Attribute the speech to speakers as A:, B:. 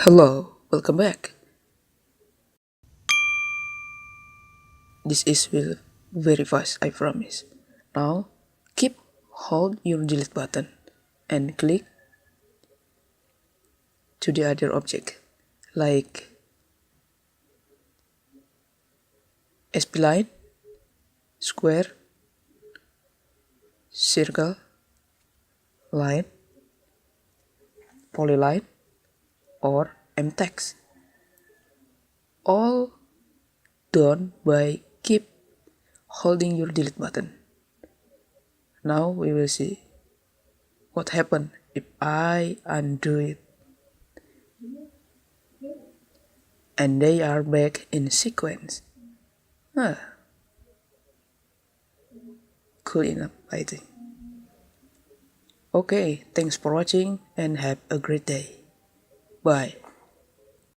A: Hello, welcome back. This is will very fast, I promise. Now, keep hold your delete button and click to the other object like spline, square, circle, line, polyline, or mtext. All done by keep holding your delete button. Now we will see what happened if I undo it and they are back in sequence. Ah, cool enough, I think. Okay, thanks for watching and have a great day. Bye.